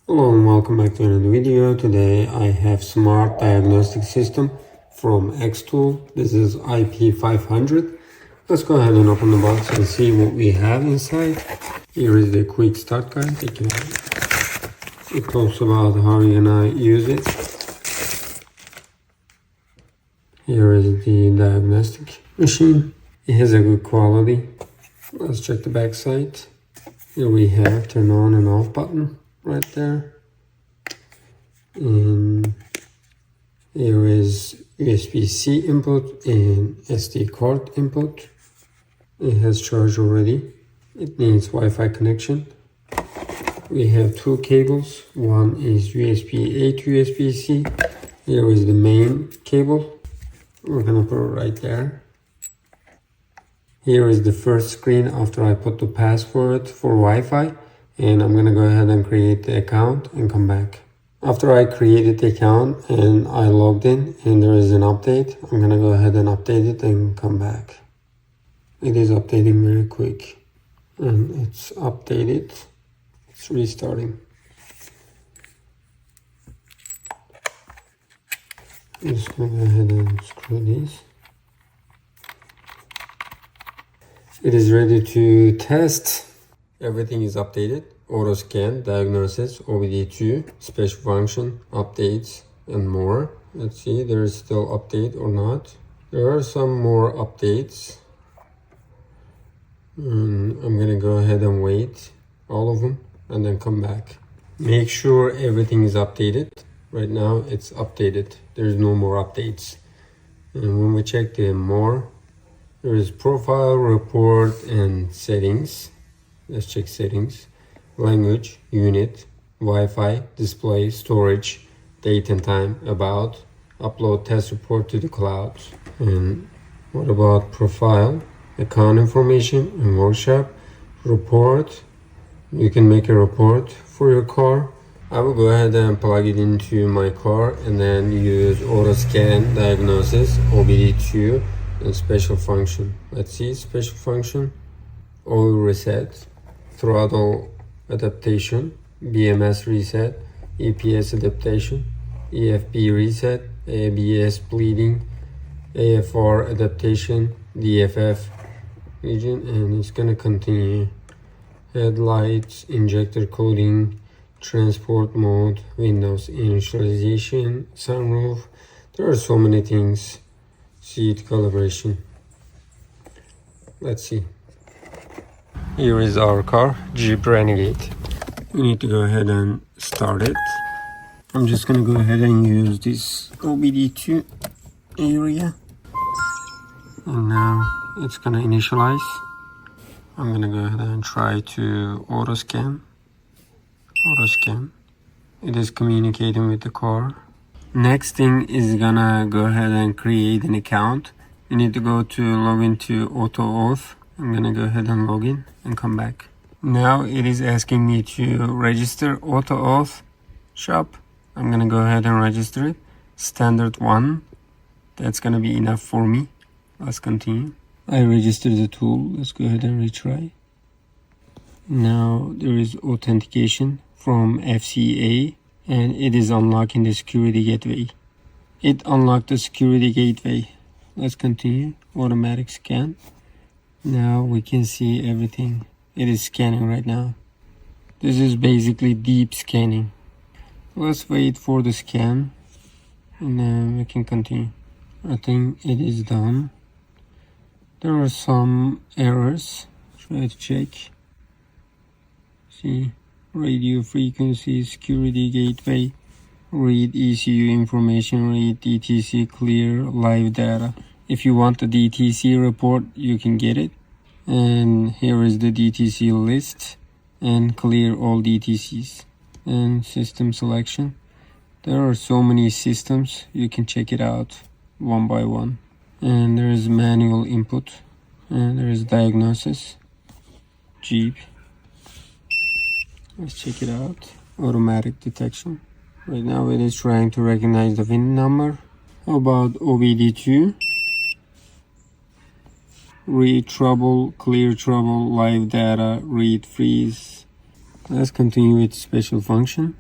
Hello and welcome back to another video. Today I have smart diagnostic system from XTOOL. This is IP500. Let's go ahead and open the box and see what we have inside. Here is the quick start guide. It talks about how you're gonna use it. Here is the diagnostic machine. It has a good quality. Let's check the back side. Here we have turn on and off button right there, and here is USB-C input and SD card input. It has charge already. It needs Wi-Fi connection. We have two cables. One is USB-A to USB-C. Here is the main cable. We're gonna put it right there. Here is the first screen after I put the password for Wi-Fi. And I'm gonna go ahead and create the account and come back. After I created the account and I logged in and there is an update, I'm gonna go ahead and update it and come back. It is updating very quick and it's updated. It's restarting. I'm just gonna go ahead and screw this. It is ready to test. Everything is updated. Auto scan, diagnosis, OBD2, special function, updates, and more. Let's see, there is still update or not. There are some more updates. I'm gonna go ahead and wait all of them and then come back. Make sure everything is updated. Right now it's updated. There's no more updates. And when we check the more, there is profile, report, and settings. Let's check settings. Language, unit, Wi-Fi, display, storage, date and time, about, upload test report to the cloud. And what about profile, account information, and workshop, report. You can make a report for your car. I will go ahead and plug it into my car and then use auto scan, diagnosis, OBD2, and special function. Let's see, special function, oil reset, throttle adaptation, BMS reset, EPS adaptation, EFB reset, ABS bleeding, AFR adaptation, DFF region, and it's gonna continue. Headlights, injector coding, transport mode, Windows initialization, sunroof. There are so many things. Seat calibration. Let's see. Here is our car, Jeep Renegade. We need to go ahead and start it. I'm just gonna go ahead and use this OBD2 area. And now it's gonna initialize. I'm gonna go ahead and try to auto scan. Auto scan. It is communicating with the car. Next thing is gonna go ahead and create an account. You need to go to log into AutoAuth. I'm gonna go ahead and log in and come back. Now it is asking me to register AutoAuth shop. I'm gonna go ahead and register it. Standard 1. That's gonna be enough for me. Let's continue. I registered the tool. Let's go ahead and retry. Now there is authentication from FCA and it is unlocking the security gateway. It unlocked the security gateway. Let's continue. Automatic scan. Now we can see everything. It is scanning right now. This is basically deep scanning. Let's wait for the scan and then we can continue. I think it is done. There are some errors. Try to check. See, radio frequency, security gateway, read ECU information, read DTC clear, live data. If you want the DTC report, you can get it. And here is the DTC list and clear all DTCs. And system selection. There are so many systems, you can check it out one by one. And there is manual input. And there is diagnosis. Jeep. Let's check it out. Automatic detection. Right now it is trying to recognize the VIN number. How about OBD2? Read trouble, clear trouble, live data, read freeze. Let's continue with special function.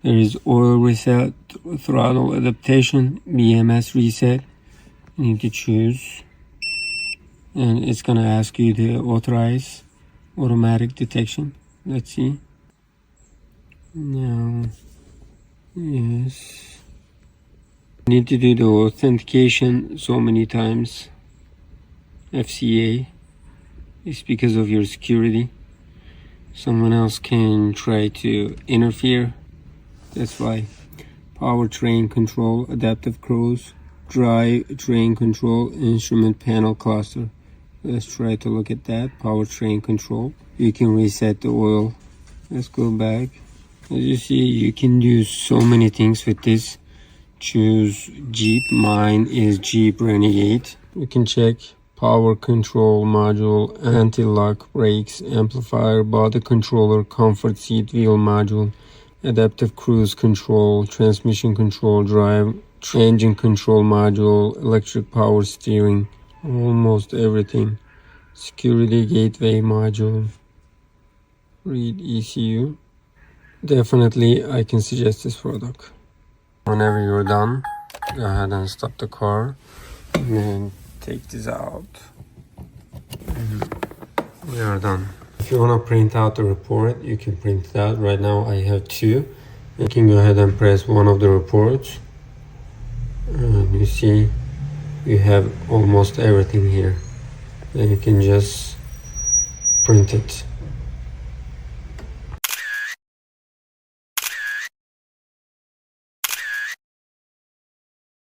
There is oil reset, throttle adaptation, BMS reset. You need to choose, and it's gonna ask you to authorize automatic detection. Let's see. Now, yes. You need to do the authentication so many times. FCA. It's because of your security. Someone else can try to interfere. That's why. Powertrain control, adaptive cruise, drive train control, instrument panel cluster. Let's try to look at that. Powertrain control. You can reset the oil. Let's go back. As you see, you can do so many things with this. Choose Jeep. Mine is Jeep Renegade. You can check power control module, anti-lock brakes, amplifier, body controller, comfort seat wheel module, adaptive cruise control, transmission control, drive, engine control module, electric power steering, almost everything. Security gateway module, read ECU. Definitely I can suggest this product. Whenever you're done, go ahead and stop the car and then take this out. We are done. If you want to print out the report, you can print it out. Right now I have two. You can go ahead and press one of the reports, and you see you have almost everything here. Then you can just print it.